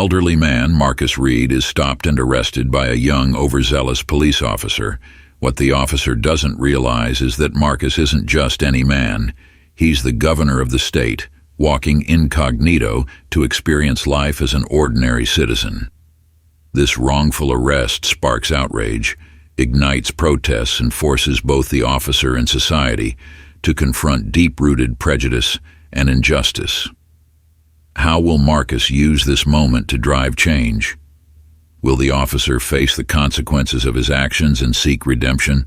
elderly man, Marcus Reed, is stopped and arrested by a young, overzealous police officer. What the officer doesn't realize is that Marcus isn't just any man. He's the governor of the state, walking incognito to experience life as an ordinary citizen. This wrongful arrest sparks outrage, ignites protests, and forces both the officer and society to confront deep-rooted prejudice and injustice. How will Marcus use this moment to drive change? Will the officer face the consequences of his actions and seek redemption?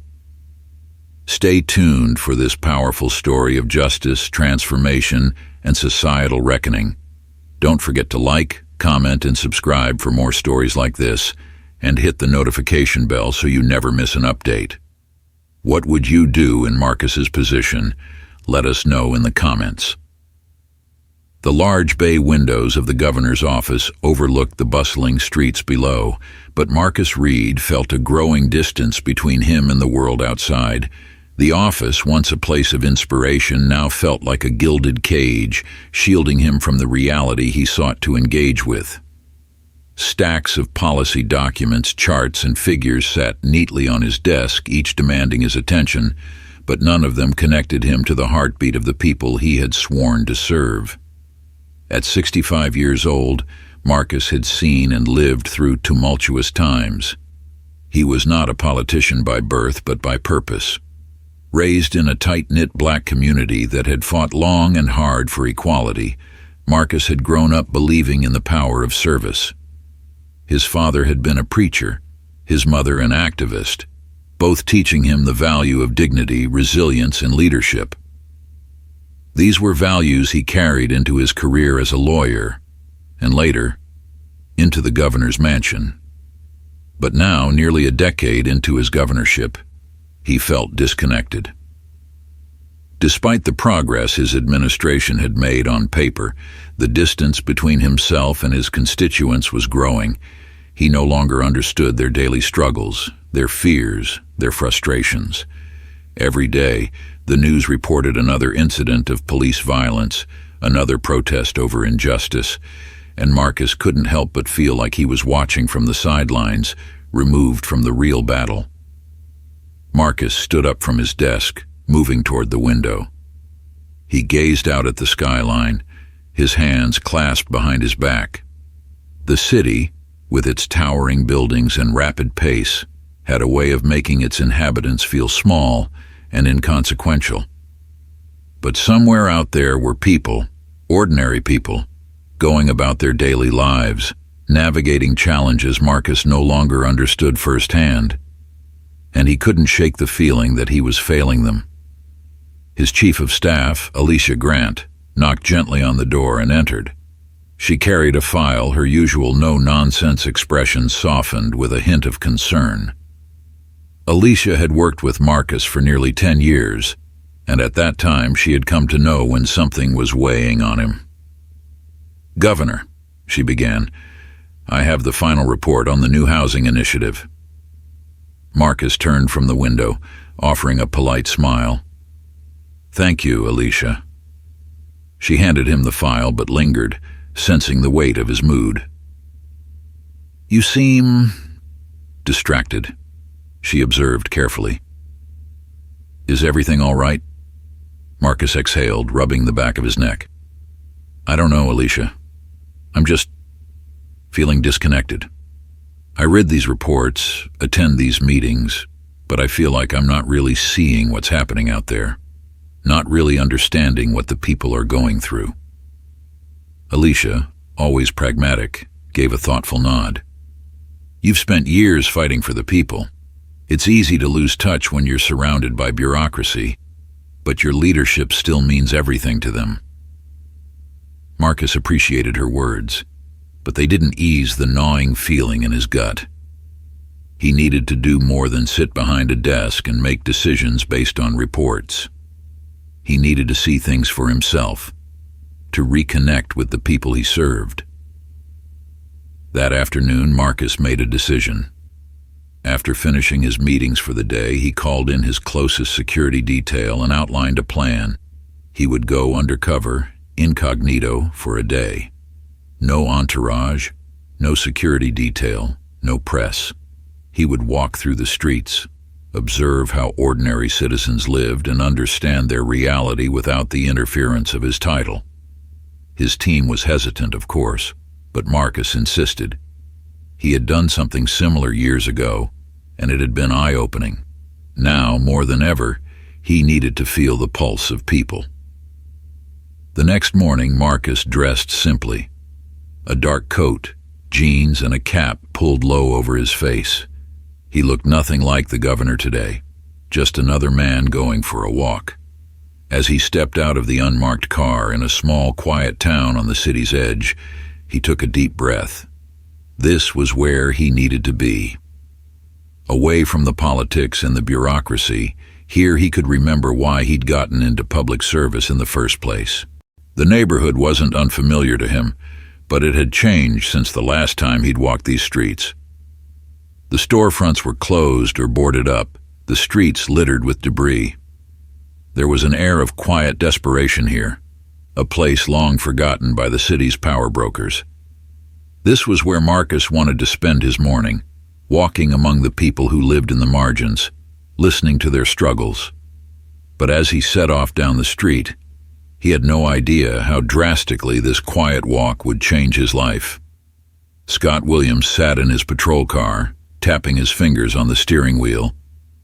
Stay tuned for this powerful story of justice, transformation, and societal reckoning. Don't forget to like, comment, and subscribe for more stories like this, and hit the notification bell so you never miss an update. What would you do in Marcus's position? Let us know in the comments. The large bay windows of the governor's office overlooked the bustling streets below, but Marcus Reed felt a growing distance between him and the world outside. The office, once a place of inspiration, now felt like a gilded cage, shielding him from the reality he sought to engage with. Stacks of policy documents, charts, and figures sat neatly on his desk, each demanding his attention, but none of them connected him to the heartbeat of the people he had sworn to serve. At 65 years old, Marcus had seen and lived through tumultuous times. He was not a politician by birth, but by purpose. Raised in a tight-knit black community that had fought long and hard for equality, Marcus had grown up believing in the power of service. His father had been a preacher, his mother an activist, both teaching him the value of dignity, resilience, and leadership. These were values he carried into his career as a lawyer, and later, into the governor's mansion. But now, nearly a decade into his governorship, he felt disconnected. Despite the progress his administration had made on paper, the distance between himself and his constituents was growing. He no longer understood their daily struggles, their fears, their frustrations. Every day, the news reported another incident of police violence, another protest over injustice, and Marcus couldn't help but feel like he was watching from the sidelines, removed from the real battle. Marcus stood up from his desk, moving toward the window. He gazed out at the skyline, his hands clasped behind his back. The city, with its towering buildings and rapid pace, had a way of making its inhabitants feel small and inconsequential. But somewhere out there were people, ordinary people, going about their daily lives, navigating challenges Marcus no longer understood firsthand, and he couldn't shake the feeling that he was failing them. His chief of staff, Alicia Grant, knocked gently on the door and entered. She carried a file, her usual no-nonsense expression softened with a hint of concern. Alicia had worked with Marcus for nearly 10 years, and at that time she had come to know when something was weighing on him. "Governor," she began, "I have the final report on the new housing initiative." Marcus turned from the window, offering a polite smile. "Thank you, Alicia." She handed him the file but lingered, sensing the weight of his mood. "You seem distracted," she observed carefully. "Is everything all right?" Marcus exhaled, rubbing the back of his neck. "I don't know, Alicia. I'm just feeling disconnected. I read these reports, attend these meetings, but I feel like I'm not really seeing what's happening out there, not really understanding what the people are going through." Alicia, always pragmatic, gave a thoughtful nod. "You've spent years fighting for the people. It's easy to lose touch when you're surrounded by bureaucracy, but your leadership still means everything to them." Marcus appreciated her words, but they didn't ease the gnawing feeling in his gut. He needed to do more than sit behind a desk and make decisions based on reports. He needed to see things for himself, to reconnect with the people he served. That afternoon, Marcus made a decision. After finishing his meetings for the day, he called in his closest security detail and outlined a plan. He would go undercover, incognito, for a day. No entourage, No security detail, no press. He would walk through the streets, observe how ordinary citizens lived, and understand their reality without the interference of his title. His team was hesitant, of course, but Marcus insisted. He had done something similar years ago, and it had been eye-opening. Now, more than ever, he needed to feel the pulse of people. The next morning, Marcus dressed simply. A dark coat, jeans, and a cap pulled low over his face. He looked nothing like the governor today, just another man going for a walk. As he stepped out of the unmarked car in a small, quiet town on the city's edge, he took a deep breath. This was where he needed to be. Away from the politics and the bureaucracy, here he could remember why he'd gotten into public service in the first place. The neighborhood wasn't unfamiliar to him, but it had changed since the last time he'd walked these streets. The storefronts were closed or boarded up, the streets littered with debris. There was an air of quiet desperation here, a place long forgotten by the city's power brokers. This was where Marcus wanted to spend his morning, walking among the people who lived in the margins, listening to their struggles. But as he set off down the street, he had no idea how drastically this quiet walk would change his life. Scott Williams sat in his patrol car, tapping his fingers on the steering wheel,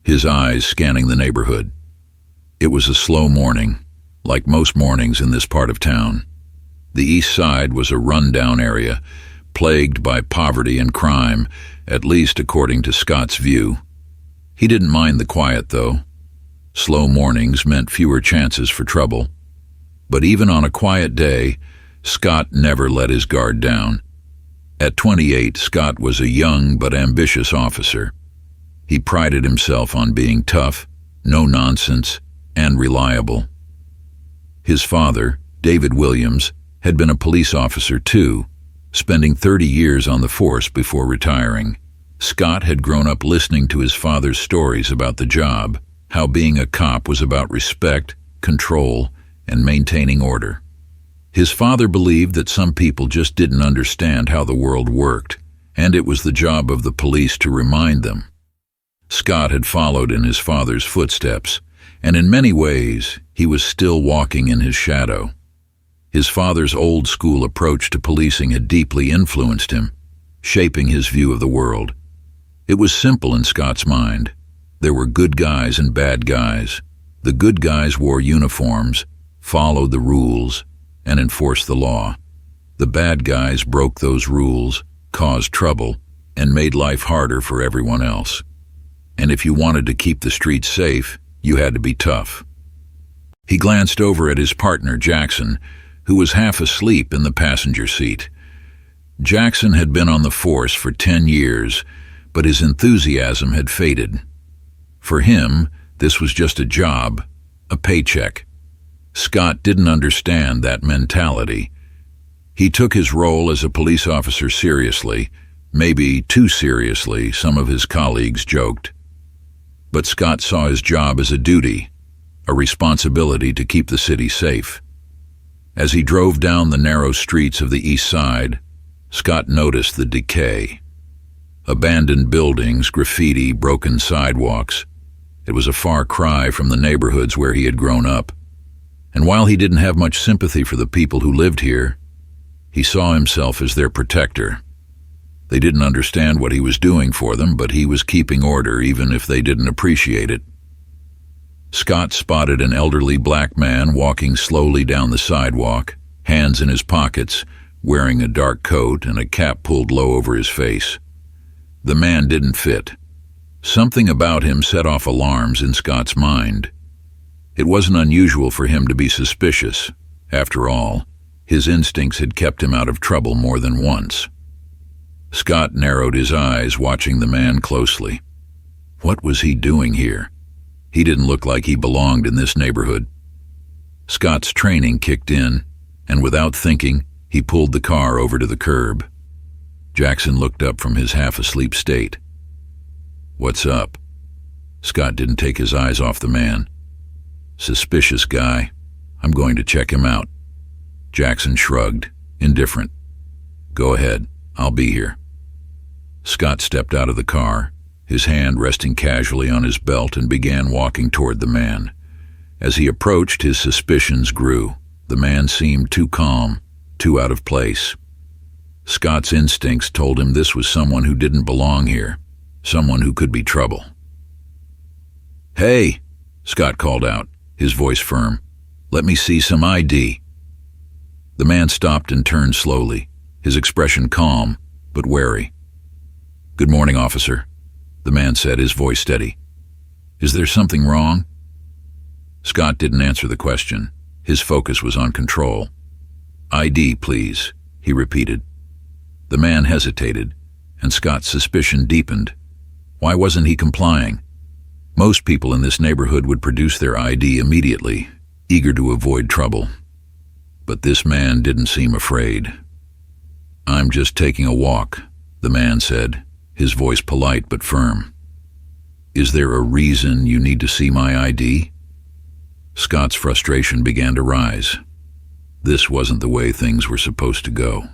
his eyes scanning the neighborhood. It was a slow morning, like most mornings in this part of town. The east side was a run-down area, plagued by poverty and crime, at least according to Scott's view. He didn't mind the quiet, though. Slow mornings meant fewer chances for trouble. But even on a quiet day, Scott never let his guard down. At 28, Scott was a young but ambitious officer. He prided himself on being tough, no-nonsense, and reliable. His father, David Williams, had been a police officer too, spending 30 years on the force before retiring. Scott had grown up listening to his father's stories about the job, how being a cop was about respect, control, and maintaining order. His father believed that some people just didn't understand how the world worked, and it was the job of the police to remind them. Scott had followed in his father's footsteps, and in many ways, he was still walking in his shadow. His father's old-school approach to policing had deeply influenced him, shaping his view of the world. It was simple in Scott's mind. There were good guys and bad guys. The good guys wore uniforms, followed the rules, and enforced the law. The bad guys broke those rules, caused trouble, and made life harder for everyone else. And if you wanted to keep the streets safe, you had to be tough. He glanced over at his partner, Jackson, who was half asleep in the passenger seat. Jackson had been on the force for 10 years, but his enthusiasm had faded. For him, this was just a job, a paycheck. Scott didn't understand that mentality. He took his role as a police officer seriously, maybe too seriously, some of his colleagues joked. But Scott saw his job as a duty, a responsibility to keep the city safe. As he drove down the narrow streets of the east side, Scott noticed the decay. Abandoned buildings, graffiti, broken sidewalks. It was a far cry from the neighborhoods where he had grown up. And while he didn't have much sympathy for the people who lived here, he saw himself as their protector. They didn't understand what he was doing for them, but he was keeping order even if they didn't appreciate it. Scott spotted an elderly black man walking slowly down the sidewalk, hands in his pockets, wearing a dark coat and a cap pulled low over his face. The man didn't fit. Something about him set off alarms in Scott's mind. It wasn't unusual for him to be suspicious. After all, his instincts had kept him out of trouble more than once. Scott narrowed his eyes, watching the man closely. What was he doing here? He didn't look like he belonged in this neighborhood. Scott's training kicked in, and without thinking, he pulled the car over to the curb. Jackson looked up from his half-asleep state. What's up? Scott didn't take his eyes off the man. Suspicious guy. I'm going to check him out. Jackson shrugged, indifferent. Go ahead. I'll be here. Scott stepped out of the car, his hand resting casually on his belt, and began walking toward the man. As he approached, his suspicions grew. The man seemed too calm, too out of place. Scott's instincts told him this was someone who didn't belong here, someone who could be trouble. "Hey," Scott called out, his voice firm. "Let me see some ID." The man stopped and turned slowly, his expression calm but wary. "Good morning, officer," the man said, his voice steady. "Is there something wrong?" Scott didn't answer the question. His focus was on control. "ID, please," he repeated. The man hesitated, and Scott's suspicion deepened. Why wasn't he complying? Most people in this neighborhood would produce their ID immediately, eager to avoid trouble. But this man didn't seem afraid. "I'm just taking a walk," the man said, his voice polite but firm. "Is there a reason you need to see my ID?" Scott's frustration began to rise. This wasn't the way things were supposed to go.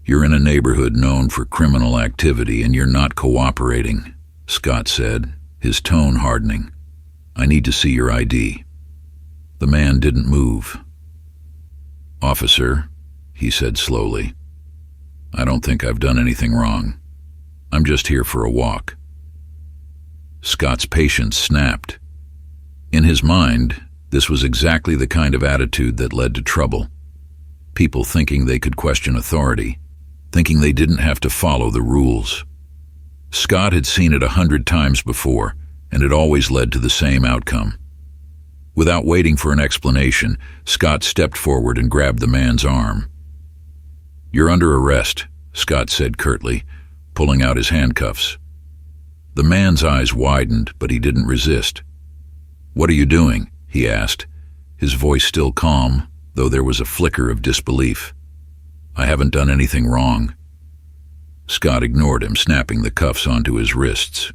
"You're in a neighborhood known for criminal activity and you're not cooperating," Scott said, his tone hardening. "I need to see your ID." The man didn't move. "Officer," he said slowly, "I don't think I've done anything wrong. I'm just here for a walk." Scott's patience snapped. In his mind, this was exactly the kind of attitude that led to trouble. People thinking they could question authority, thinking they didn't have to follow the rules. Scott had seen it 100 times before, and it always led to the same outcome. Without waiting for an explanation, Scott stepped forward and grabbed the man's arm. "You're under arrest," Scott said curtly, pulling out his handcuffs. The man's eyes widened, but he didn't resist. "What are you doing?" he asked, his voice still calm, though there was a flicker of disbelief. "I haven't done anything wrong." Scott ignored him, snapping the cuffs onto his wrists.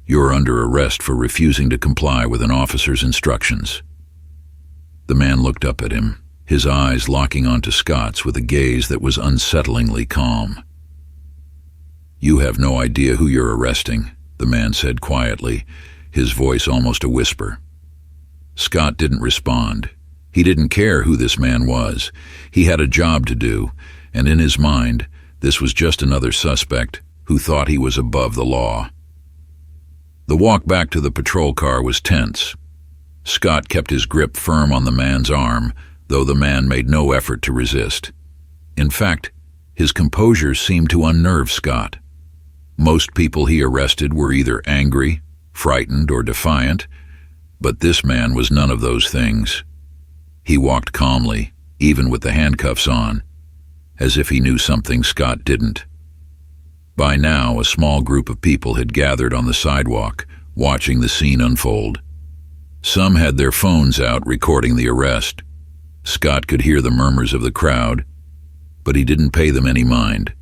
"You're under arrest for refusing to comply with an officer's instructions." The man looked up at him, his eyes locking onto Scott's with a gaze that was unsettlingly calm. "You have no idea who you're arresting," the man said quietly, his voice almost a whisper. Scott didn't respond. He didn't care who this man was. He had a job to do, and in his mind, this was just another suspect who thought he was above the law. The walk back to the patrol car was tense. Scott kept his grip firm on the man's arm, though the man made no effort to resist. In fact, his composure seemed to unnerve Scott. Most people he arrested were either angry, frightened, or defiant, but this man was none of those things. He walked calmly, even with the handcuffs on, as if he knew something Scott didn't. By now, a small group of people had gathered on the sidewalk, watching the scene unfold. Some had their phones out recording the arrest. Scott could hear the murmurs of the crowd, but he didn't pay them any mind.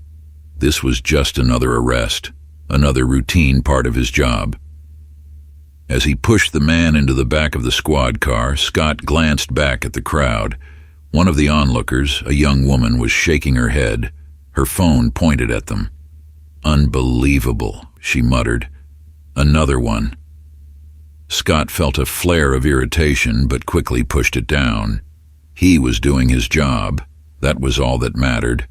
This was just another arrest, another routine part of his job. As he pushed the man into the back of the squad car, Scott glanced back at the crowd. One of the onlookers, a young woman, was shaking her head, her phone pointed at them. "Unbelievable," she muttered. "Another one." Scott felt a flare of irritation, but quickly pushed it down. He was doing his job. That was all that mattered.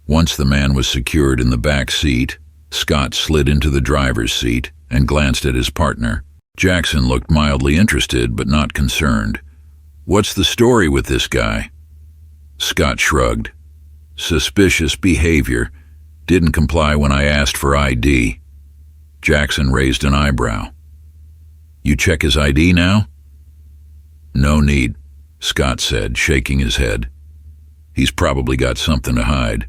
Once the man was secured in the back seat, Scott slid into the driver's seat and glanced at his partner. Jackson looked mildly interested but not concerned. "What's the story with this guy?" Scott shrugged. "Suspicious behavior. Didn't comply when I asked for ID." Jackson raised an eyebrow. "You check his ID now?" "No need," Scott said, shaking his head. "He's probably got something to hide."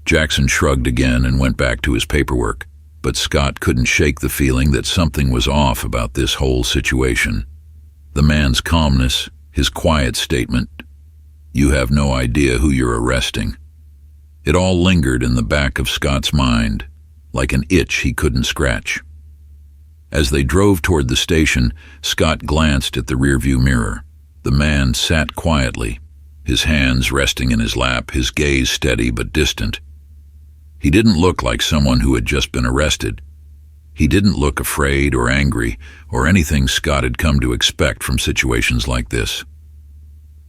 Jackson shrugged again and went back to his paperwork, but Scott couldn't shake the feeling that something was off about this whole situation. The man's calmness, his quiet statement, "You have no idea who you're arresting." It all lingered in the back of Scott's mind, like an itch he couldn't scratch. As they drove toward the station, Scott glanced at the rearview mirror. The man sat quietly, his hands resting in his lap, his gaze steady but distant. He didn't look like someone who had just been arrested. He didn't look afraid or angry or anything Scott had come to expect from situations like this.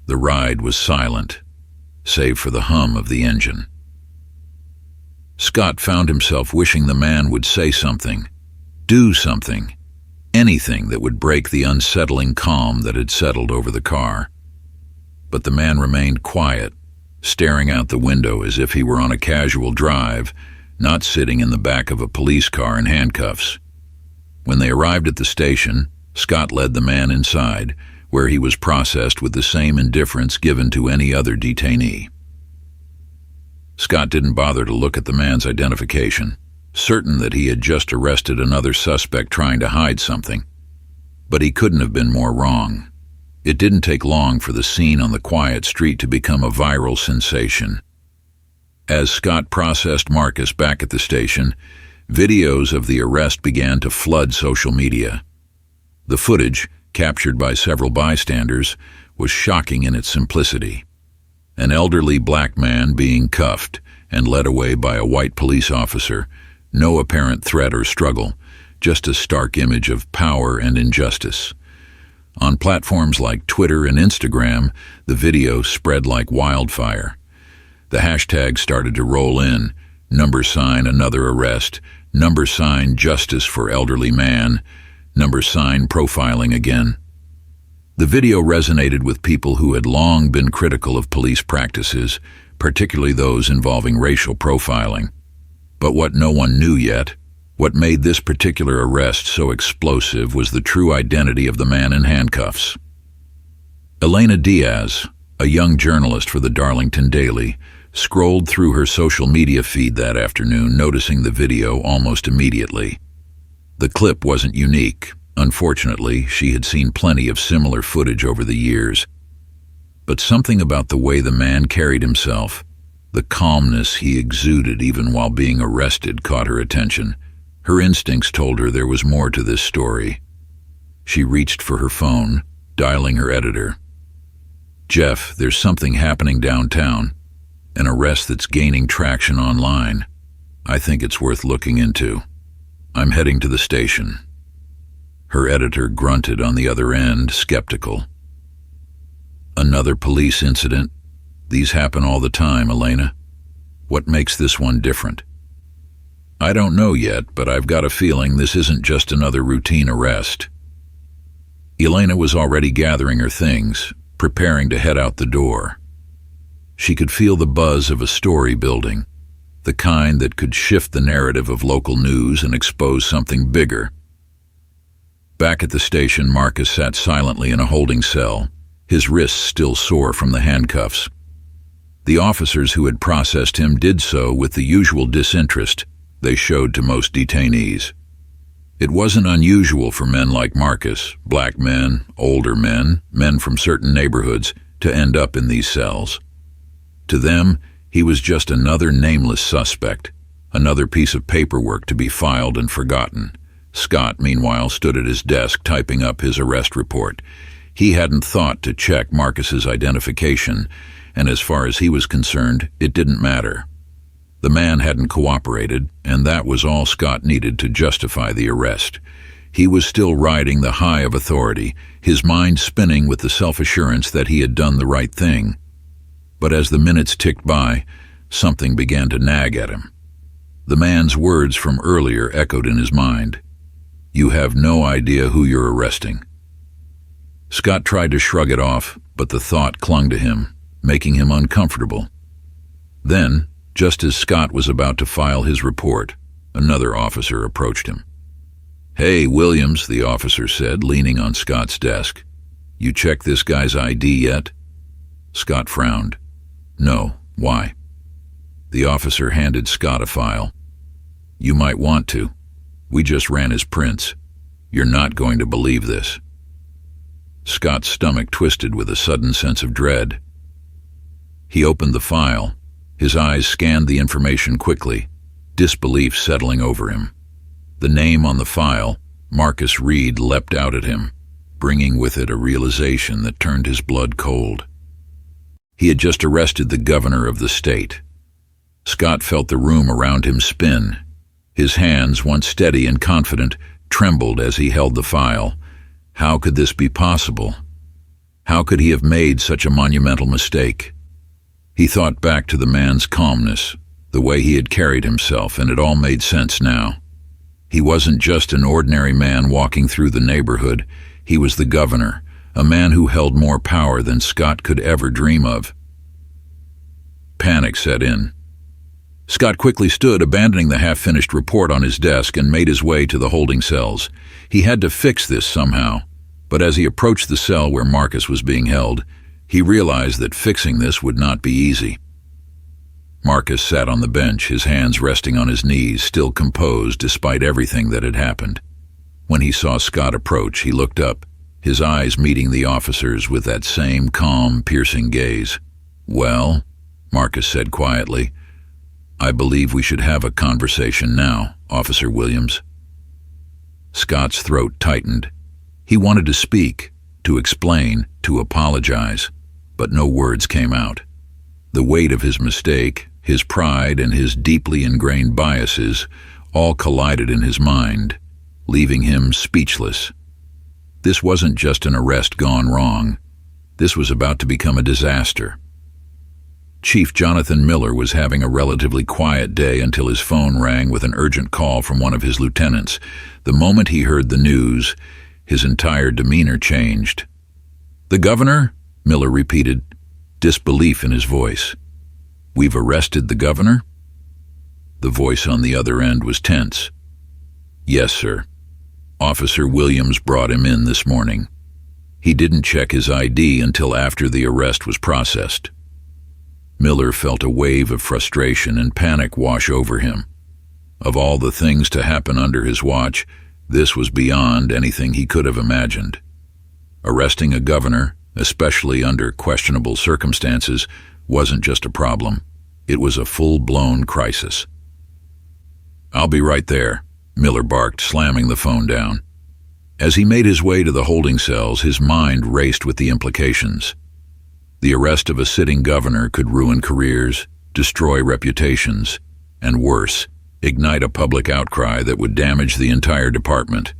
The ride was silent, save for the hum of the engine. Scott found himself wishing the man would say something, do something, anything that would break the unsettling calm that had settled over the car. But the man remained quiet, staring out the window as if he were on a casual drive, not sitting in the back of a police car in handcuffs. When they arrived at the station, Scott led the man inside, where he was processed with the same indifference given to any other detainee. Scott didn't bother to look at the man's identification, certain that he had just arrested another suspect trying to hide something. But he couldn't have been more wrong. It didn't take long for the scene on the quiet street to become a viral sensation. As Scott processed Marcus back at the station, videos of the arrest began to flood social media. The footage, captured by several bystanders, was shocking in its simplicity. An elderly black man being cuffed and led away by a white police officer, no apparent threat or struggle, just a stark image of power and injustice. On platforms like Twitter and Instagram, the video spread like wildfire. The hashtags started to roll in: # another arrest, # justice for elderly man, # profiling again. The video resonated with people who had long been critical of police practices, particularly those involving racial profiling. But what no one knew yet, what made this particular arrest so explosive, was the true identity of the man in handcuffs. Elena Diaz, a young journalist for the Darlington Daily, scrolled through her social media feed that afternoon, noticing the video almost immediately. The clip wasn't unique. Unfortunately, she had seen plenty of similar footage over the years. But something about the way the man carried himself, the calmness he exuded even while being arrested, caught her attention. Her instincts told her there was more to this story. She reached for her phone, dialing her editor. "Jeff, there's something happening downtown. An arrest that's gaining traction online. I think it's worth looking into. I'm heading to the station." Her editor grunted on the other end, skeptical. "Another police incident? These happen all the time, Elena. What makes this one different?" "I don't know yet, but I've got a feeling this isn't just another routine arrest." Elena was already gathering her things, preparing to head out the door. She could feel the buzz of a story building, the kind that could shift the narrative of local news and expose something bigger. Back at the station, Marcus sat silently in a holding cell, his wrists still sore from the handcuffs. The officers who had processed him did so with the usual disinterest they showed to most detainees. It wasn't unusual for men like Marcus, black men, older men, men from certain neighborhoods, to end up in these cells. To them, he was just another nameless suspect, another piece of paperwork to be filed and forgotten. Scott, meanwhile, stood at his desk typing up his arrest report. He hadn't thought to check Marcus's identification, and as far as he was concerned, it didn't matter. The man hadn't cooperated, and that was all Scott needed to justify the arrest. He was still riding the high of authority, his mind spinning with the self-assurance that he had done the right thing. But as the minutes ticked by, something began to nag at him. The man's words from earlier echoed in his mind. "You have no idea who you're arresting." Scott tried to shrug it off, but the thought clung to him, making him uncomfortable. Then, just as Scott was about to file his report, another officer approached him. "Hey, Williams," the officer said, leaning on Scott's desk. "You checked this guy's ID yet?" Scott frowned. "No. Why?" The officer handed Scott a file. "You might want to. We just ran his prints. You're not going to believe this." Scott's stomach twisted with a sudden sense of dread. He opened the file. His eyes scanned the information quickly, disbelief settling over him. The name on the file, Marcus Reed, leapt out at him, bringing with it a realization that turned his blood cold. He had just arrested the governor of the state. Scott felt the room around him spin. His hands, once steady and confident, trembled as he held the file. How could this be possible? How could he have made such a monumental mistake? He thought back to the man's calmness, the way he had carried himself, and it all made sense now. He wasn't just an ordinary man walking through the neighborhood. He was the governor, a man who held more power than Scott could ever dream of. Panic set in. Scott quickly stood, abandoning the half-finished report on his desk, and made his way to the holding cells. He had to fix this somehow, but as he approached the cell where Marcus was being held, he realized that fixing this would not be easy. Marcus sat on the bench, his hands resting on his knees, still composed despite everything that had happened. When he saw Scott approach, he looked up, his eyes meeting the officer's with that same calm, piercing gaze. "Well," Marcus said quietly, "I believe we should have a conversation now, Officer Williams." Scott's throat tightened. He wanted to speak, to explain, to apologize, but no words came out. The weight of his mistake, his pride, and his deeply ingrained biases all collided in his mind, leaving him speechless. This wasn't just an arrest gone wrong. This was about to become a disaster. Chief Jonathan Miller was having a relatively quiet day until his phone rang with an urgent call from one of his lieutenants. The moment he heard the news, his entire demeanor changed. "The governor?" Miller repeated, disbelief in his voice. "We've arrested the governor?" The voice on the other end was tense. "Yes, sir. Officer Williams brought him in this morning. He didn't check his ID until after the arrest was processed." Miller felt a wave of frustration and panic wash over him. Of all the things to happen under his watch, this was beyond anything he could have imagined. Arresting a governor, especially under questionable circumstances, wasn't just a problem. It was a full-blown crisis. "I'll be right there," Miller barked, slamming the phone down. As he made his way to the holding cells, his mind raced with the implications. The arrest of a sitting governor could ruin careers, destroy reputations, and worse, ignite a public outcry that would damage the entire department.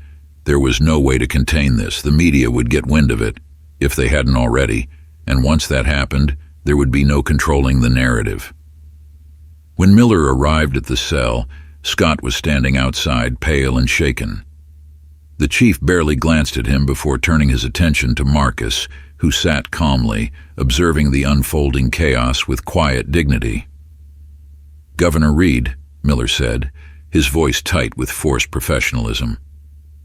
There was no way to contain this. The media would get wind of it, if they hadn't already, and once that happened, there would be no controlling the narrative. When Miller arrived at the cell, Scott was standing outside, pale and shaken. The chief barely glanced at him before turning his attention to Marcus, who sat calmly, observing the unfolding chaos with quiet dignity. "Governor Reed," Miller said, his voice tight with forced professionalism,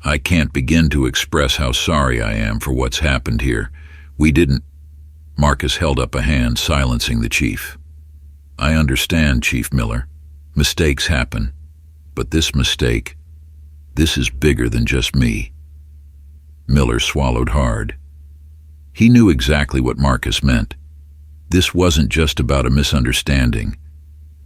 "I can't begin to express how sorry I am for what's happened here. We didn't—" Marcus held up a hand, silencing the chief. "I understand, Chief Miller. Mistakes happen. But this mistake, this is bigger than just me." Miller swallowed hard. He knew exactly what Marcus meant. This wasn't just about a misunderstanding.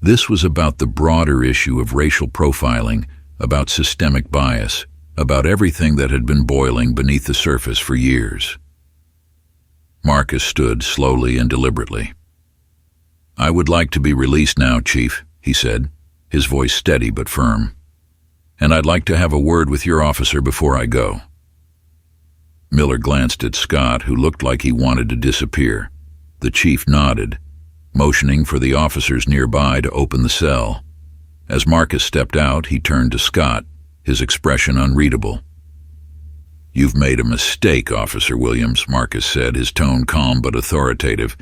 This was about the broader issue of racial profiling, about systemic bias, about everything that had been boiling beneath the surface for years. Marcus stood slowly and deliberately. "I would like to be released now, Chief," he said, his voice steady but firm. "And I'd like to have a word with your officer before I go." Miller glanced at Scott, who looked like he wanted to disappear. The chief nodded, motioning for the officers nearby to open the cell. As Marcus stepped out, he turned to Scott, his expression unreadable. "You've made a mistake, Officer Williams," Marcus said, his tone calm but authoritative.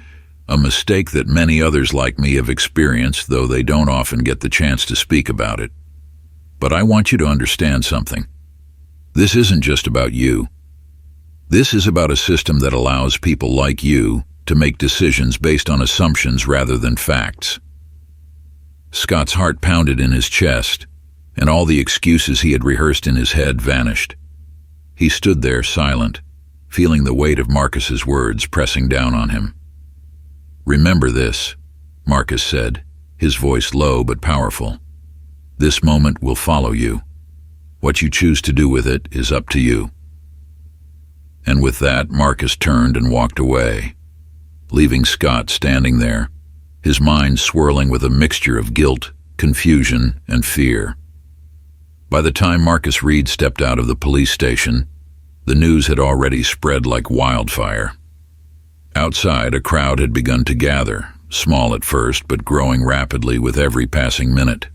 "A mistake that many others like me have experienced, though they don't often get the chance to speak about it. But I want you to understand something. This isn't just about you. This is about a system that allows people like you to make decisions based on assumptions rather than facts." Scott's heart pounded in his chest, and all the excuses he had rehearsed in his head vanished. He stood there silent, feeling the weight of Marcus's words pressing down on him. "Remember this," Marcus said, his voice low but powerful. "This moment will follow you. What you choose to do with it is up to you." And with that, Marcus turned and walked away. leaving Scott standing there, his mind swirling with a mixture of guilt, confusion, and fear. By the time Marcus Reed stepped out of the police station, the news had already spread like wildfire. Outside, a crowd had begun to gather, small at first but growing rapidly with every passing minute.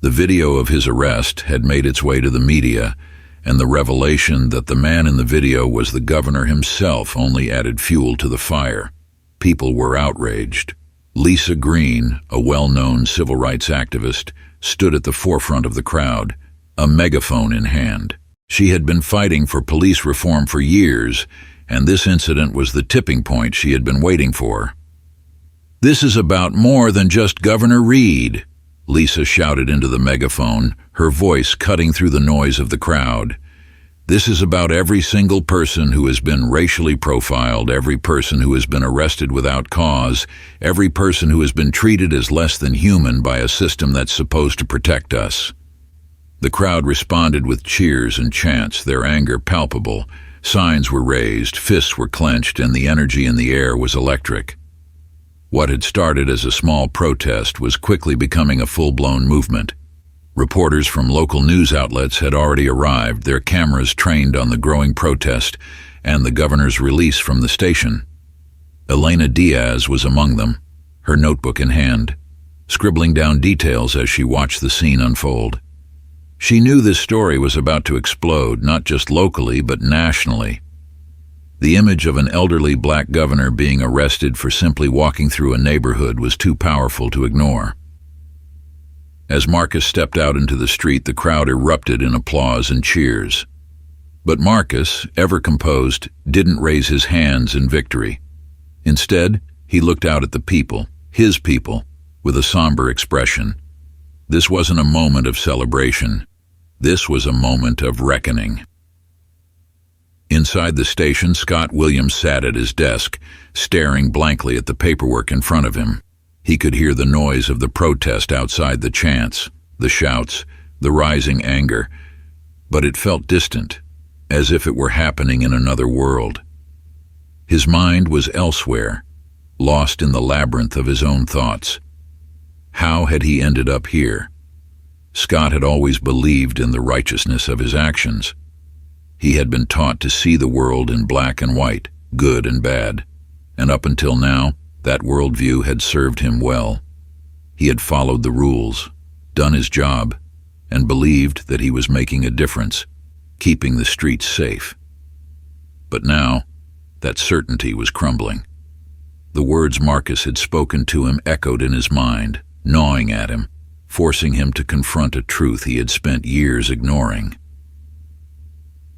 The video of his arrest had made its way to the media, and the revelation that the man in the video was the governor himself only added fuel to the fire. People were outraged. Lisa Green, a well-known civil rights activist, stood at the forefront of the crowd, a megaphone in hand. She had been fighting for police reform for years, and this incident was the tipping point she had been waiting for. "This is about more than just Governor Reed," Lisa shouted into the megaphone, her voice cutting through the noise of the crowd. "This is about every single person who has been racially profiled, every person who has been arrested without cause, every person who has been treated as less than human by a system that's supposed to protect us." The crowd responded with cheers and chants, their anger palpable. Signs were raised, fists were clenched, and the energy in the air was electric. What had started as a small protest was quickly becoming a full-blown movement. Reporters from local news outlets had already arrived, their cameras trained on the growing protest and the governor's release from the station. Elena Diaz was among them, her notebook in hand, scribbling down details as she watched the scene unfold. She knew this story was about to explode, not just locally, but nationally. The image of an elderly black governor being arrested for simply walking through a neighborhood was too powerful to ignore. As Marcus stepped out into the street, the crowd erupted in applause and cheers. But Marcus, ever composed, didn't raise his hands in victory. Instead, he looked out at the people, his people, with a somber expression. This wasn't a moment of celebration. This was a moment of reckoning. Inside the station, Scott Williams sat at his desk, staring blankly at the paperwork in front of him. He could hear the noise of the protest outside, the chants, the shouts, the rising anger, but it felt distant, as if it were happening in another world. His mind was elsewhere, lost in the labyrinth of his own thoughts. How had he ended up here? Scott had always believed in the righteousness of his actions. He had been taught to see the world in black and white, good and bad, and up until now, that worldview had served him well. He had followed the rules, done his job, and believed that he was making a difference, keeping the streets safe. But now, that certainty was crumbling. The words Marcus had spoken to him echoed in his mind, gnawing at him, forcing him to confront a truth he had spent years ignoring.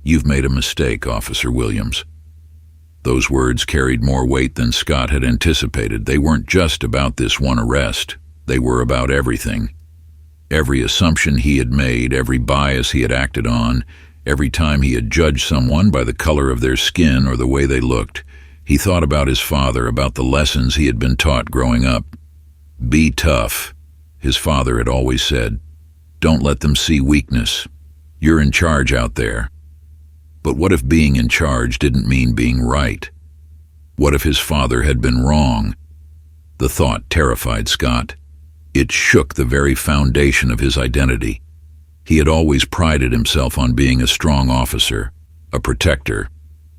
"You've made a mistake, Officer Williams." Those words carried more weight than Scott had anticipated. They weren't just about this one arrest. They were about everything. Every assumption he had made, every bias he had acted on, every time he had judged someone by the color of their skin or the way they looked. He thought about his father, about the lessons he had been taught growing up. "Be tough," his father had always said. "Don't let them see weakness. You're in charge out there." But what if being in charge didn't mean being right? What if his father had been wrong? The thought terrified Scott. It shook the very foundation of his identity. He had always prided himself on being a strong officer, a protector.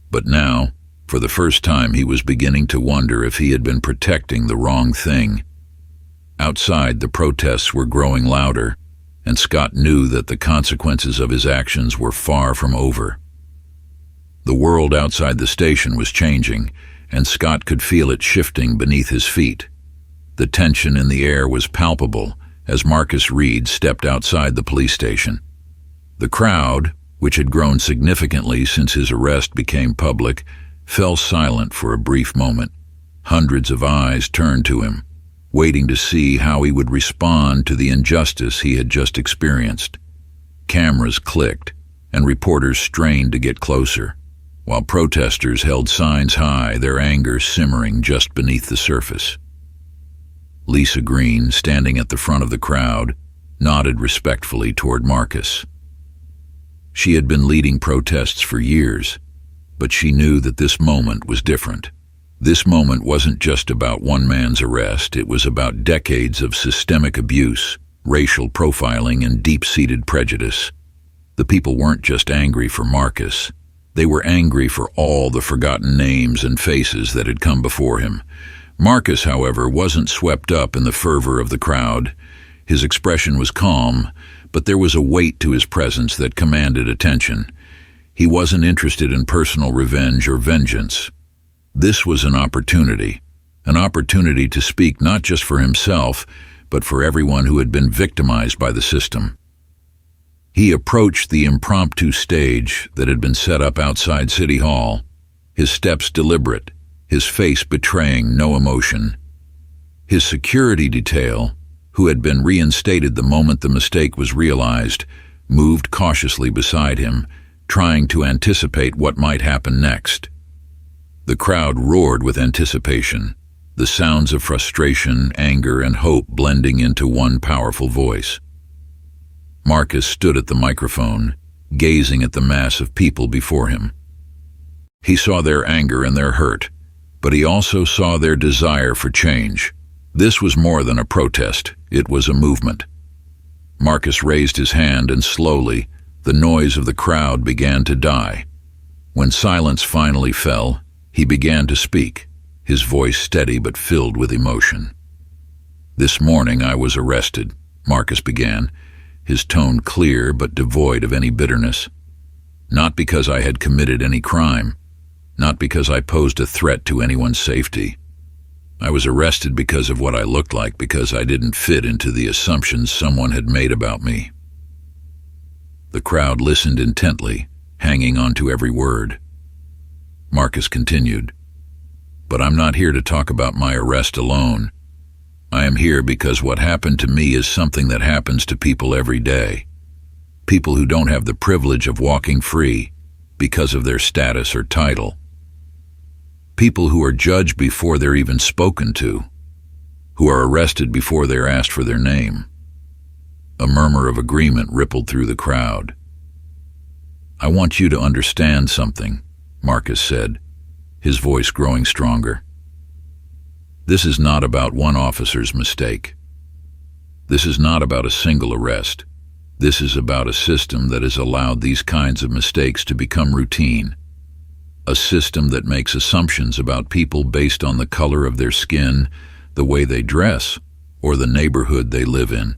But now, for the first time, he was beginning to wonder if he had been protecting the wrong thing. Outside, the protests were growing louder, and Scott knew that the consequences of his actions were far from over. The world outside the station was changing, and Scott could feel it shifting beneath his feet. The tension in the air was palpable as Marcus Reed stepped outside the police station. The crowd, which had grown significantly since his arrest became public, fell silent for a brief moment. Hundreds of eyes turned to him, waiting to see how he would respond to the injustice he had just experienced. Cameras clicked, and reporters strained to get closer, while protesters held signs high, their anger simmering just beneath the surface. Lisa Green, standing at the front of the crowd, nodded respectfully toward Marcus. She had been leading protests for years, but she knew that this moment was different. This moment wasn't just about one man's arrest, it was about decades of systemic abuse, racial profiling, and deep-seated prejudice. The people weren't just angry for Marcus. They were angry for all the forgotten names and faces that had come before him. Marcus, however, wasn't swept up in the fervor of the crowd. His expression was calm, but there was a weight to his presence that commanded attention. He wasn't interested in personal revenge or vengeance. This was an opportunity to speak not just for himself, but for everyone who had been victimized by the system. He approached the impromptu stage that had been set up outside City Hall, his steps deliberate, his face betraying no emotion. His security detail, who had been reinstated the moment the mistake was realized, moved cautiously beside him, trying to anticipate what might happen next. The crowd roared with anticipation, the sounds of frustration, anger, and hope blending into one powerful voice. Marcus stood at the microphone, gazing at the mass of people before him. He saw their anger and their hurt, but he also saw their desire for change. This was more than a protest, it was a movement. Marcus raised his hand and slowly, the noise of the crowd began to die. When silence finally fell, he began to speak, his voice steady but filled with emotion. "This morning I was arrested," Marcus began, his tone clear but devoid of any bitterness. "Not because I had committed any crime, not because I posed a threat to anyone's safety. I was arrested because of what I looked like, because I didn't fit into the assumptions someone had made about me." The crowd listened intently, hanging on to every word. Marcus continued, "But I'm not here to talk about my arrest alone. I am here because what happened to me is something that happens to people every day. People who don't have the privilege of walking free because of their status or title. People who are judged before they're even spoken to, who are arrested before they're asked for their name." A murmur of agreement rippled through the crowd. "I want you to understand something," Marcus said, his voice growing stronger. "This is not about one officer's mistake. This is not about a single arrest. This is about a system that has allowed these kinds of mistakes to become routine. A system that makes assumptions about people based on the color of their skin, the way they dress, or the neighborhood they live in."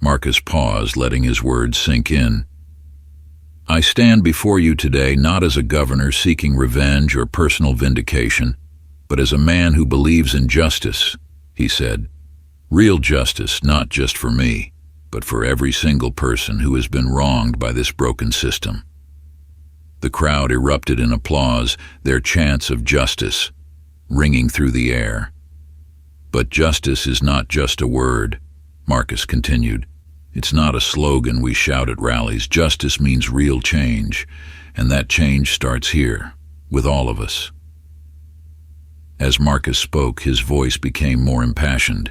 Marcus paused, letting his words sink in. "I stand before you today not as a governor seeking revenge or personal vindication, but as a man who believes in justice," he said. "Real justice, not just for me, but for every single person who has been wronged by this broken system." The crowd erupted in applause, their chants of justice ringing through the air. "But justice is not just a word," Marcus continued. "It's not a slogan we shout at rallies. Justice means real change, and that change starts here, with all of us." As Marcus spoke, his voice became more impassioned.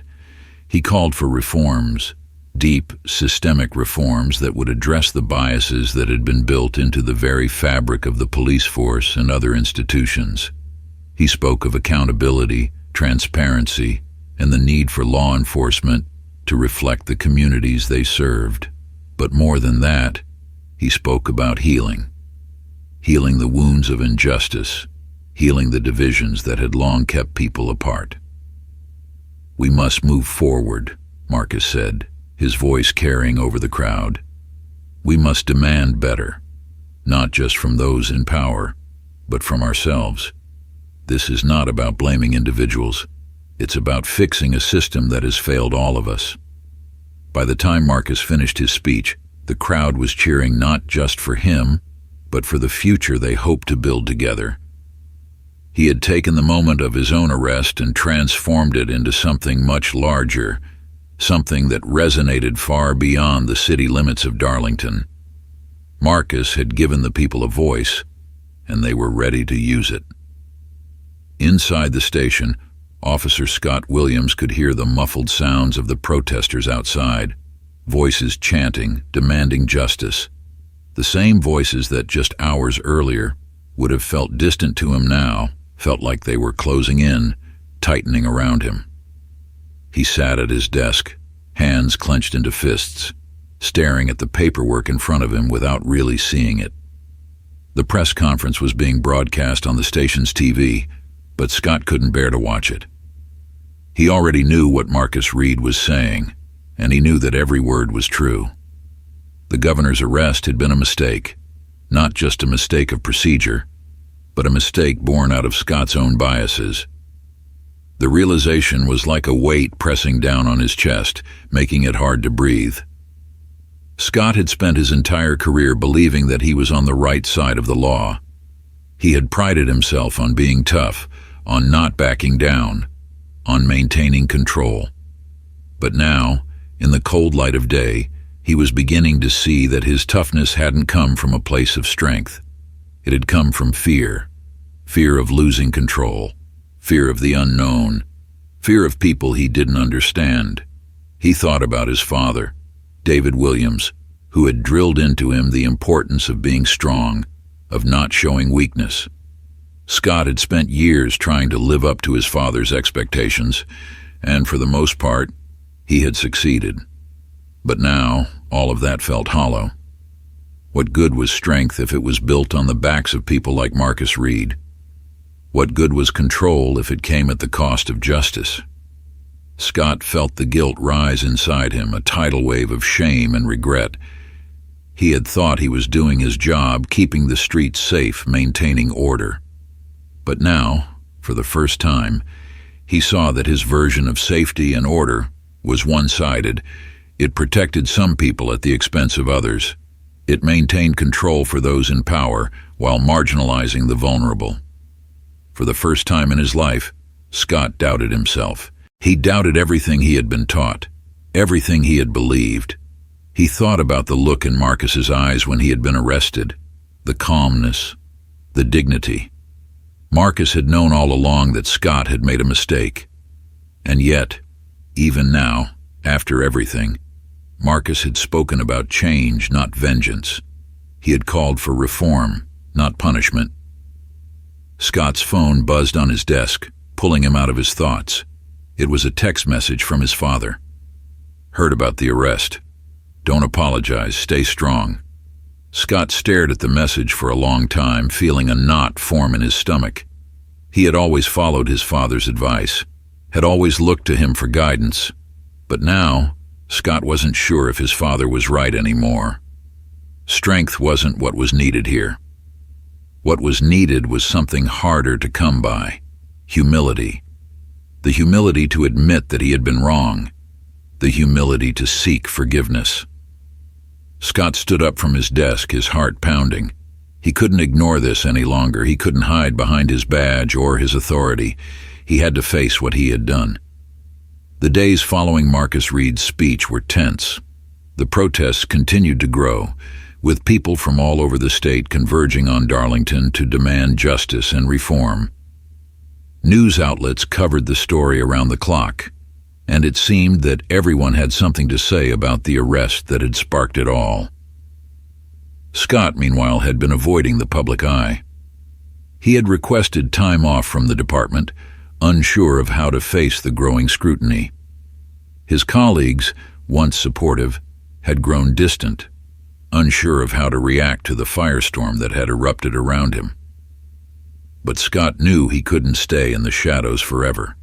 He called for reforms, deep, systemic reforms that would address the biases that had been built into the very fabric of the police force and other institutions. He spoke of accountability, transparency, and the need for law enforcement to reflect the communities they served. But more than that, he spoke about healing the wounds of injustice, healing the divisions that had long kept people apart. "We must move forward," Marcus said, his voice carrying over the crowd. "We must demand better, not just from those in power, but from ourselves. This is not about blaming individuals. It's about fixing a system that has failed all of us." By the time Marcus finished his speech, the crowd was cheering not just for him, but for the future they hoped to build together. He had taken the moment of his own arrest and transformed it into something much larger, something that resonated far beyond the city limits of Darlington. Marcus had given the people a voice, and they were ready to use it. Inside the station, Officer Scott Williams could hear the muffled sounds of the protesters outside, voices chanting, demanding justice. The same voices that just hours earlier would have felt distant to him now felt like they were closing in, tightening around him. He sat at his desk, hands clenched into fists, staring at the paperwork in front of him without really seeing it. The press conference was being broadcast on the station's TV, but Scott couldn't bear to watch it. He already knew what Marcus Reed was saying, and he knew that every word was true. The governor's arrest had been a mistake, not just a mistake of procedure, but a mistake born out of Scott's own biases. The realization was like a weight pressing down on his chest, making it hard to breathe. Scott had spent his entire career believing that he was on the right side of the law. He had prided himself on being tough, on not backing down, on maintaining control. But now, in the cold light of day, he was beginning to see that his toughness hadn't come from a place of strength. It had come from fear. Fear of losing control. Fear of the unknown. Fear of people he didn't understand. He thought about his father, David Williams, who had drilled into him the importance of being strong, of not showing weakness. Scott had spent years trying to live up to his father's expectations, and for the most part, he had succeeded. But now, all of that felt hollow. What good was strength if it was built on the backs of people like Marcus Reed? What good was control if it came at the cost of justice? Scott felt the guilt rise inside him, a tidal wave of shame and regret. He had thought he was doing his job, keeping the streets safe, maintaining order. But now, for the first time, he saw that his version of safety and order was one-sided. It protected some people at the expense of others. It maintained control for those in power while marginalizing the vulnerable. For the first time in his life, Scott doubted himself. He doubted everything he had been taught, everything he had believed. He thought about the look in Marcus's eyes when he had been arrested, the calmness, the dignity. Marcus had known all along that Scott had made a mistake. And yet, even now, after everything, Marcus had spoken about change, not vengeance. He had called for reform, not punishment. Scott's phone buzzed on his desk, pulling him out of his thoughts. It was a text message from his father. Heard about the arrest. Don't apologize, stay strong. Scott stared at the message for a long time, feeling a knot form in his stomach. He had always followed his father's advice, had always looked to him for guidance. But now, Scott wasn't sure if his father was right anymore. Strength wasn't what was needed here. What was needed was something harder to come by. Humility. The humility to admit that he had been wrong. The humility to seek forgiveness. Scott stood up from his desk, his heart pounding. He couldn't ignore this any longer. He couldn't hide behind his badge or his authority. He had to face what he had done. The days following Marcus Reed's speech were tense. The protests continued to grow, with people from all over the state converging on Darlington to demand justice and reform. News outlets covered the story around the clock, and it seemed that everyone had something to say about the arrest that had sparked it all. Scott, meanwhile, had been avoiding the public eye. He had requested time off from the department, unsure of how to face the growing scrutiny. His colleagues, once supportive, had grown distant, unsure of how to react to the firestorm that had erupted around him. But Scott knew he couldn't stay in the shadows forever.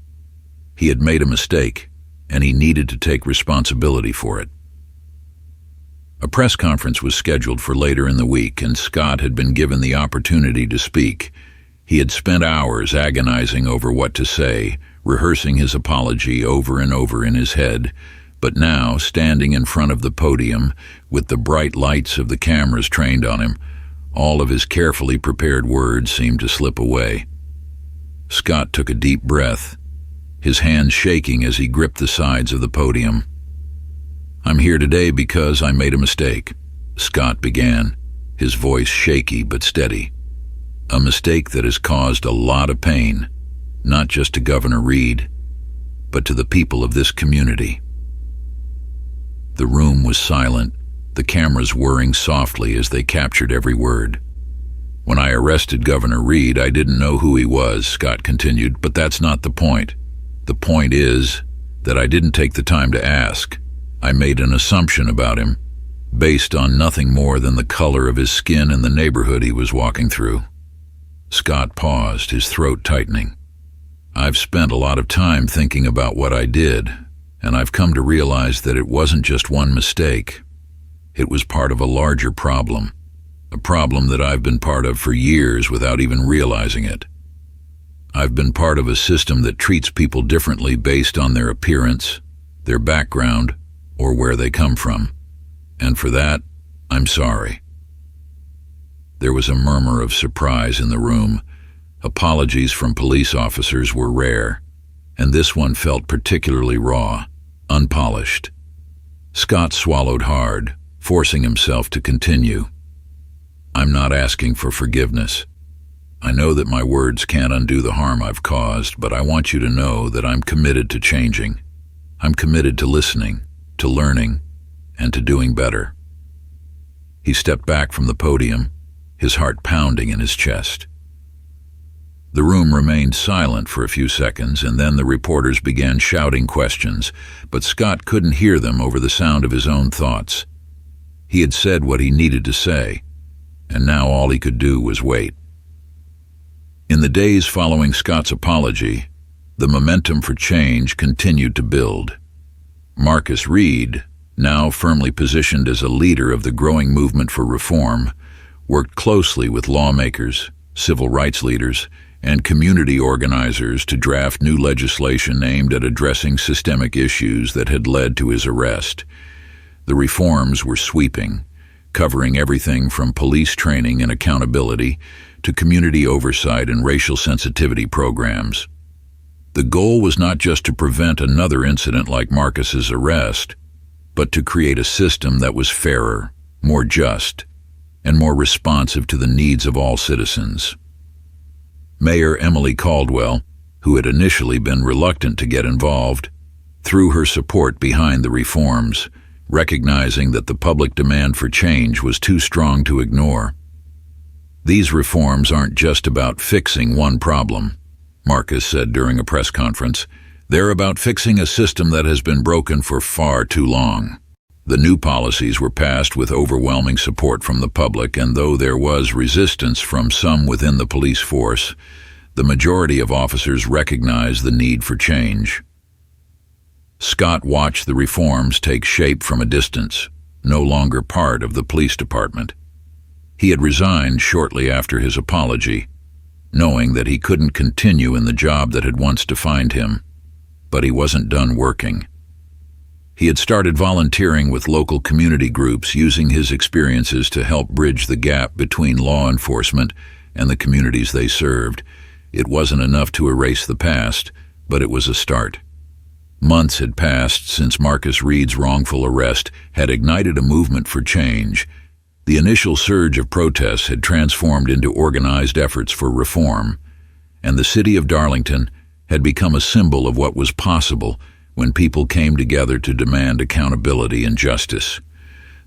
He had made a mistake, and he needed to take responsibility for it. A press conference was scheduled for later in the week, and Scott had been given the opportunity to speak. He had spent hours agonizing over what to say, rehearsing his apology over and over in his head, but now, standing in front of the podium, with the bright lights of the cameras trained on him, all of his carefully prepared words seemed to slip away. Scott took a deep breath, his hands shaking as he gripped the sides of the podium. "I'm here today because I made a mistake," Scott began, his voice shaky but steady. "A mistake that has caused a lot of pain, not just to Governor Reed, but to the people of this community." The room was silent, the cameras whirring softly as they captured every word. When I arrested Governor Reed, I didn't know who he was, Scott continued, but that's not the point. The point is that I didn't take the time to ask. I made an assumption about him, based on nothing more than the color of his skin and the neighborhood he was walking through. Scott paused, his throat tightening. I've spent a lot of time thinking about what I did, and I've come to realize that it wasn't just one mistake. It was part of a larger problem, a problem that I've been part of for years without even realizing it. I've been part of a system that treats people differently based on their appearance, their background, or where they come from. And for that, I'm sorry. There was a murmur of surprise in the room. Apologies from police officers were rare, and this one felt particularly raw, unpolished. Scott swallowed hard, forcing himself to continue. I'm not asking for forgiveness. I know that my words can't undo the harm I've caused, but I want you to know that I'm committed to changing. I'm committed to listening, to learning, and to doing better. He stepped back from the podium, his heart pounding in his chest. The room remained silent for a few seconds, and then the reporters began shouting questions, but Scott couldn't hear them over the sound of his own thoughts. He had said what he needed to say, and now all he could do was wait. In the days following Scott's apology, the momentum for change continued to build. Marcus Reed, now firmly positioned as a leader of the growing movement for reform, worked closely with lawmakers, civil rights leaders, and community organizers to draft new legislation aimed at addressing systemic issues that had led to his arrest. The reforms were sweeping, covering everything from police training and accountability to community oversight and racial sensitivity programs. The goal was not just to prevent another incident like Marcus's arrest, but to create a system that was fairer, more just, and more responsive to the needs of all citizens. Mayor Emily Caldwell, who had initially been reluctant to get involved, threw her support behind the reforms, recognizing that the public demand for change was too strong to ignore. These reforms aren't just about fixing one problem, Marcus said during a press conference. They're about fixing a system that has been broken for far too long. The new policies were passed with overwhelming support from the public, and though there was resistance from some within the police force, the majority of officers recognized the need for change. Scott watched the reforms take shape from a distance, no longer part of the police department. He had resigned shortly after his apology, knowing that he couldn't continue in the job that had once defined him, but he wasn't done working. He had started volunteering with local community groups, using his experiences to help bridge the gap between law enforcement and the communities they served. It wasn't enough to erase the past, but it was a start. Months had passed since Marcus Reed's wrongful arrest had ignited a movement for change. The initial surge of protests had transformed into organized efforts for reform, and the city of Darlington had become a symbol of what was possible when people came together to demand accountability and justice.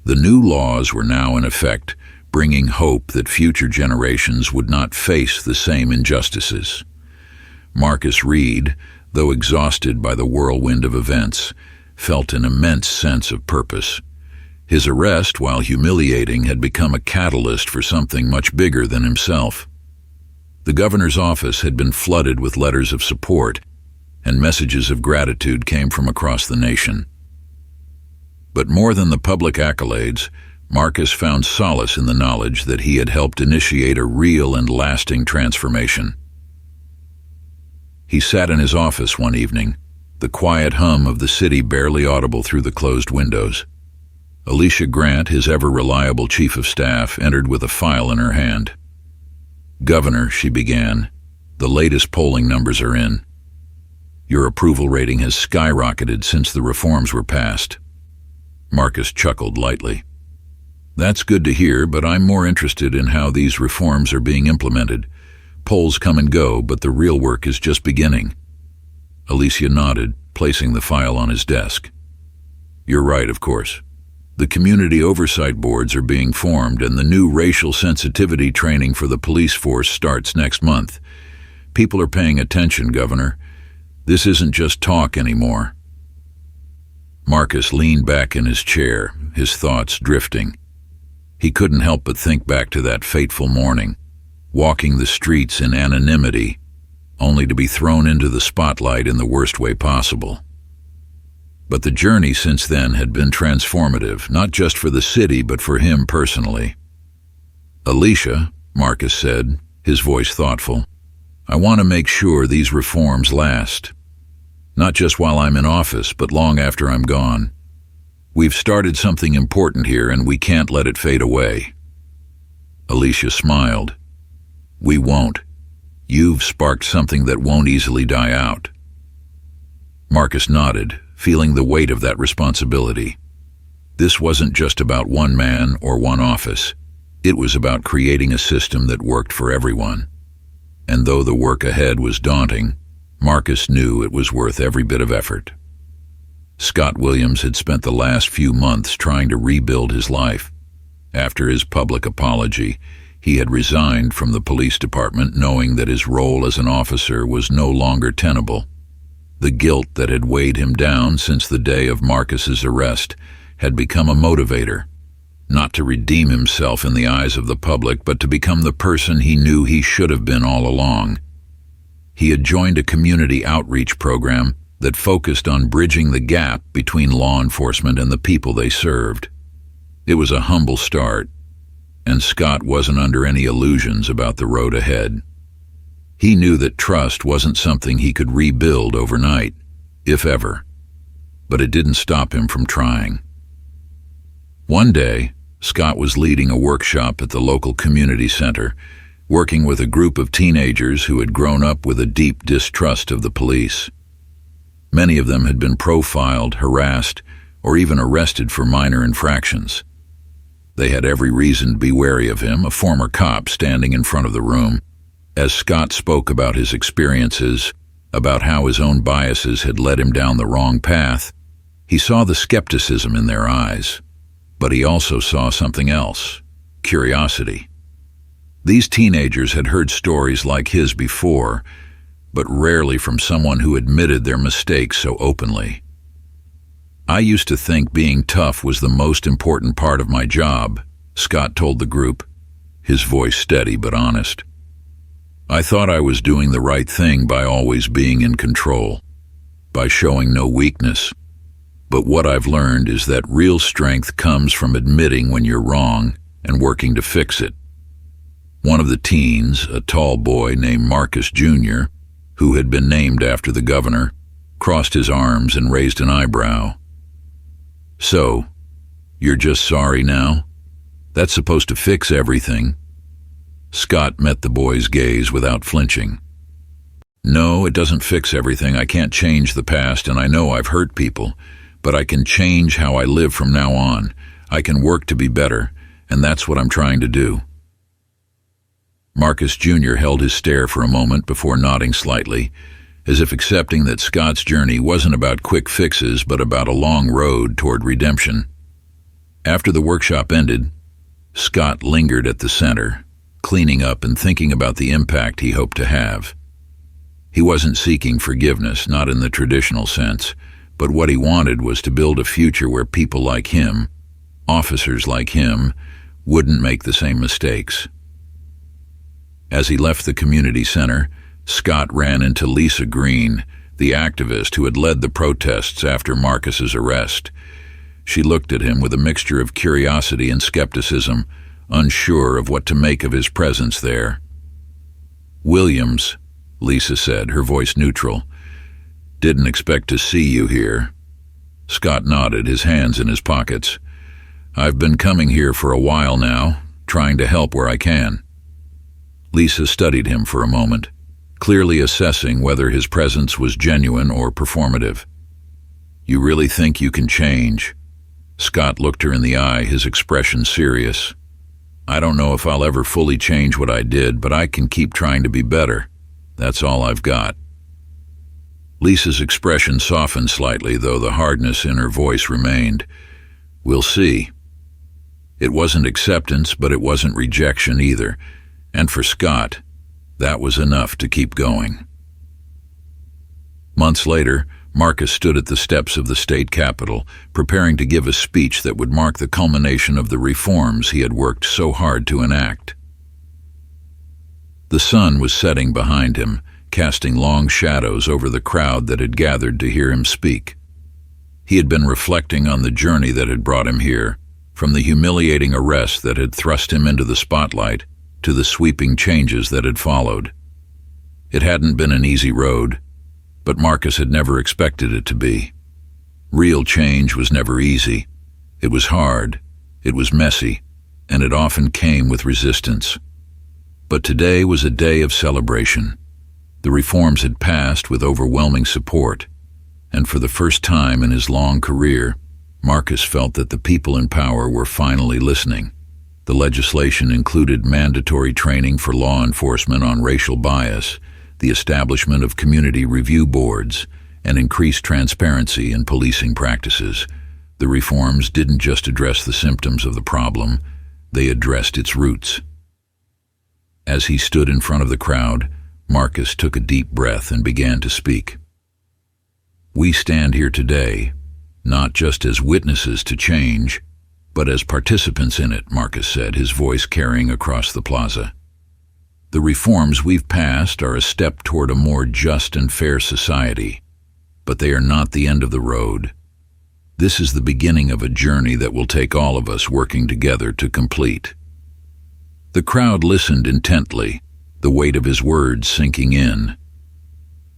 The new laws were now in effect, bringing hope that future generations would not face the same injustices. Marcus Reed, though exhausted by the whirlwind of events, felt an immense sense of purpose. His arrest, while humiliating, had become a catalyst for something much bigger than himself. The governor's office had been flooded with letters of support, and messages of gratitude came from across the nation. But more than the public accolades, Marcus found solace in the knowledge that he had helped initiate a real and lasting transformation. He sat in his office one evening, the quiet hum of the city barely audible through the closed windows. Alicia Grant, his ever-reliable chief of staff, entered with a file in her hand. "Governor," she began, "the latest polling numbers are in. Your approval rating has skyrocketed since the reforms were passed." Marcus chuckled lightly. "That's good to hear, but I'm more interested in how these reforms are being implemented. Polls come and go, but the real work is just beginning." Alicia nodded, placing the file on his desk. "You're right, of course. The community oversight boards are being formed, and the new racial sensitivity training for the police force starts next month. People are paying attention, Governor. This isn't just talk anymore." Marcus leaned back in his chair, his thoughts drifting. He couldn't help but think back to that fateful morning, walking the streets in anonymity, only to be thrown into the spotlight in the worst way possible. But the journey since then had been transformative, not just for the city, but for him personally. "Alicia," Marcus said, his voice thoughtful, "I want to make sure these reforms last. Not just while I'm in office, but long after I'm gone. We've started something important here, and we can't let it fade away." Alicia smiled. "We won't. You've sparked something that won't easily die out." Marcus nodded, feeling the weight of that responsibility. This wasn't just about one man or one office. It was about creating a system that worked for everyone. And though the work ahead was daunting, Marcus knew it was worth every bit of effort. Scott Williams had spent the last few months trying to rebuild his life. After his public apology, he had resigned from the police department, knowing that his role as an officer was no longer tenable. The guilt that had weighed him down since the day of Marcus's arrest had become a motivator, not to redeem himself in the eyes of the public, but to become the person he knew he should have been all along. He had joined a community outreach program that focused on bridging the gap between law enforcement and the people they served. It was a humble start, and Scott wasn't under any illusions about the road ahead. He knew that trust wasn't something he could rebuild overnight, if ever, but it didn't stop him from trying. One day, Scott was leading a workshop at the local community center, working with a group of teenagers who had grown up with a deep distrust of the police. Many of them had been profiled, harassed, or even arrested for minor infractions. They had every reason to be wary of him, a former cop standing in front of the room. As Scott spoke about his experiences, about how his own biases had led him down the wrong path, he saw the skepticism in their eyes. But he also saw something else: curiosity. These teenagers had heard stories like his before, but rarely from someone who admitted their mistakes so openly. "I used to think being tough was the most important part of my job," Scott told the group, his voice steady but honest. "I thought I was doing the right thing by always being in control, by showing no weakness. But what I've learned is that real strength comes from admitting when you're wrong and working to fix it." One of the teens, a tall boy named Marcus Jr., who had been named after the governor, crossed his arms and raised an eyebrow. "So, you're just sorry now? That's supposed to fix everything." Scott met the boy's gaze without flinching. "No, it doesn't fix everything. I can't change the past, and I know I've hurt people, but I can change how I live from now on. I can work to be better, and that's what I'm trying to do." Marcus Jr. held his stare for a moment before nodding slightly, as if accepting that Scott's journey wasn't about quick fixes, but about a long road toward redemption. After the workshop ended, Scott lingered at the center, cleaning up and thinking about the impact he hoped to have. He wasn't seeking forgiveness, not in the traditional sense, but what he wanted was to build a future where people like him, officers like him, wouldn't make the same mistakes. As he left the community center, Scott ran into Lisa Green, the activist who had led the protests after Marcus's arrest. She looked at him with a mixture of curiosity and skepticism, unsure of what to make of his presence there. "Williams," Lisa said, her voice neutral, "didn't expect to see you here." Scott nodded, his hands in his pockets. "I've been coming here for a while now, trying to help where I can." Lisa studied him for a moment, clearly assessing whether his presence was genuine or performative. "You really think you can change?" Scott looked her in the eye, his expression serious. "I don't know if I'll ever fully change what I did, but I can keep trying to be better. That's all I've got." Lisa's expression softened slightly, though the hardness in her voice remained. We'll see. It wasn't acceptance, but it wasn't rejection either. And for Scott, that was enough to keep going. Months later, Marcus stood at the steps of the state capitol, preparing to give a speech that would mark the culmination of the reforms he had worked so hard to enact. The sun was setting behind him, casting long shadows over the crowd that had gathered to hear him speak. He had been reflecting on the journey that had brought him here, from the humiliating arrest that had thrust him into the spotlight to the sweeping changes that had followed. It hadn't been an easy road, but Marcus had never expected it to be. Real change was never easy. It was hard, it was messy, and it often came with resistance. But today was a day of celebration. The reforms had passed with overwhelming support, and for the first time in his long career, Marcus felt that the people in power were finally listening. The legislation included mandatory training for law enforcement on racial bias, the establishment of community review boards, and increased transparency in policing practices. The reforms didn't just address the symptoms of the problem, they addressed its roots. As he stood in front of the crowd, Marcus took a deep breath and began to speak. We stand here today, not just as witnesses to change, but as participants in it, Marcus said, his voice carrying across the plaza. The reforms we've passed are a step toward a more just and fair society, but they are not the end of the road. This is the beginning of a journey that will take all of us working together to complete. The crowd listened intently, the weight of his words sinking in.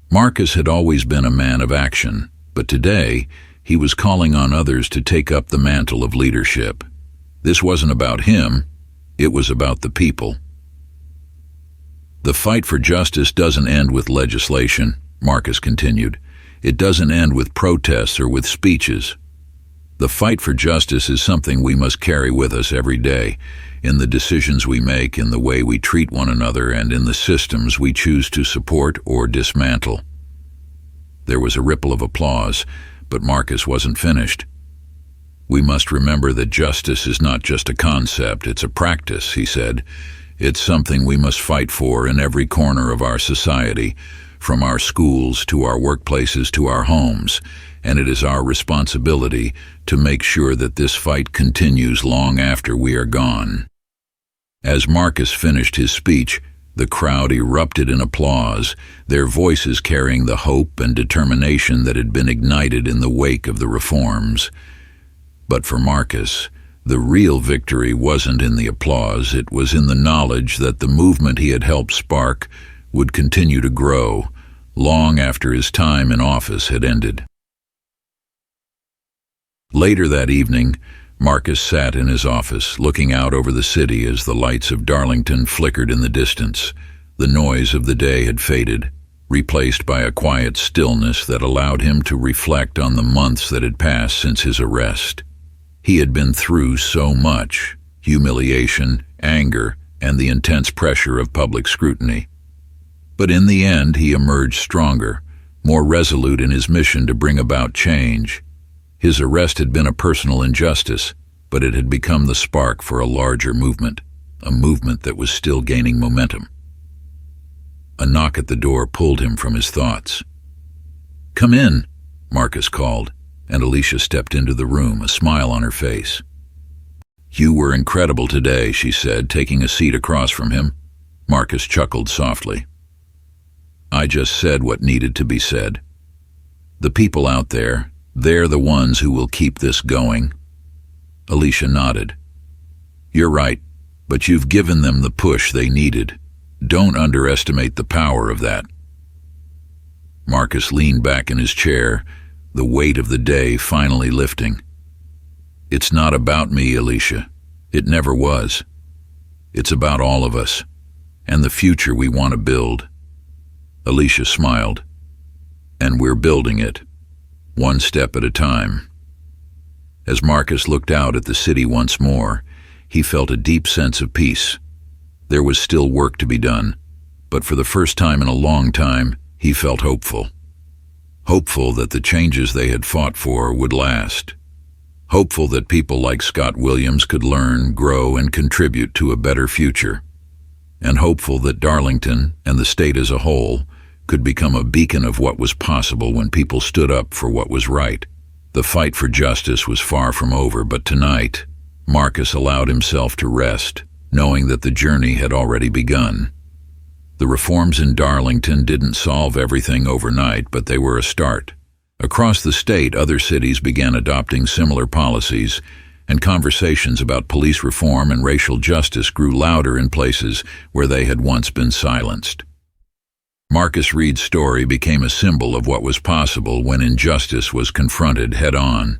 Marcus had always been a man of action, but today he was calling on others to take up the mantle of leadership. This wasn't about him, it was about the people. The fight for justice doesn't end with legislation, Marcus continued. It doesn't end with protests or with speeches. The fight for justice is something we must carry with us every day, in the decisions we make, in the way we treat one another, and in the systems we choose to support or dismantle. There was a ripple of applause, but Marcus wasn't finished. We must remember that justice is not just a concept, it's a practice, he said. It's something we must fight for in every corner of our society, from our schools to our workplaces to our homes, and it is our responsibility to make sure that this fight continues long after we are gone. As Marcus finished his speech, the crowd erupted in applause, their voices carrying the hope and determination that had been ignited in the wake of the reforms. But for Marcus, the real victory wasn't in the applause, it was in the knowledge that the movement he had helped spark would continue to grow long after his time in office had ended. Later that evening, Marcus sat in his office, looking out over the city as the lights of Darlington flickered in the distance. The noise of the day had faded, replaced by a quiet stillness that allowed him to reflect on the months that had passed since his arrest. He had been through so much: humiliation, anger, and the intense pressure of public scrutiny. But in the end, he emerged stronger, more resolute in his mission to bring about change. His arrest had been a personal injustice, but it had become the spark for a larger movement, a movement that was still gaining momentum. A knock at the door pulled him from his thoughts. "Come in," Marcus called, and Alicia stepped into the room, a smile on her face. "You were incredible today," she said, taking a seat across from him. Marcus chuckled softly. "I just said what needed to be said. The people out there, they're the ones who will keep this going." Alicia nodded. "You're right, but you've given them the push they needed. Don't underestimate the power of that." Marcus leaned back in his chair, the weight of the day finally lifting. "It's not about me, Alicia. It never was. It's about all of us, and the future we want to build." Alicia smiled. "And we're building it, one step at a time." As Marcus looked out at the city once more, he felt a deep sense of peace. There was still work to be done, but for the first time in a long time, he felt hopeful. Hopeful that the changes they had fought for would last. hopeful that people like Scott Williams could learn, grow, and contribute to a better future, and hopeful that Darlington and the state as a whole could become a beacon of what was possible when people stood up for what was right. The fight for justice was far from over, but tonight, Marcus allowed himself to rest, knowing that the journey had already begun. The reforms in Darlington didn't solve everything overnight, but they were a start. Across the state, other cities began adopting similar policies, and conversations about police reform and racial justice grew louder in places where they had once been silenced. Marcus Reed's story became a symbol of what was possible when injustice was confronted head-on.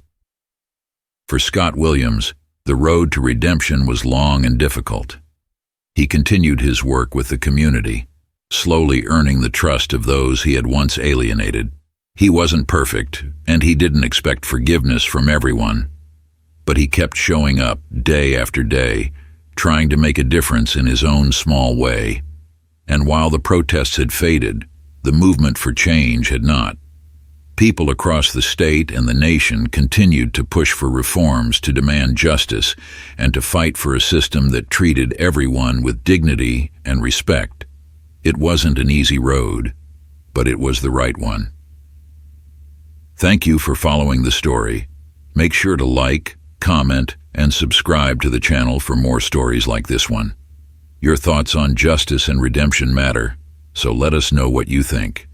For Scott Williams, the road to redemption was long and difficult. He continued his work with the community, slowly earning the trust of those he had once alienated. He wasn't perfect, and he didn't expect forgiveness from everyone, but he kept showing up day after day, trying to make a difference in his own small way. And while the protests had faded, the movement for change had not. People across the state and the nation continued to push for reforms, to demand justice, and to fight for a system that treated everyone with dignity and respect. It wasn't an easy road, but it was the right one. Thank you for following the story. Make sure to like, comment, and subscribe to the channel for more stories like this one. Your thoughts on justice and redemption matter, so let us know what you think.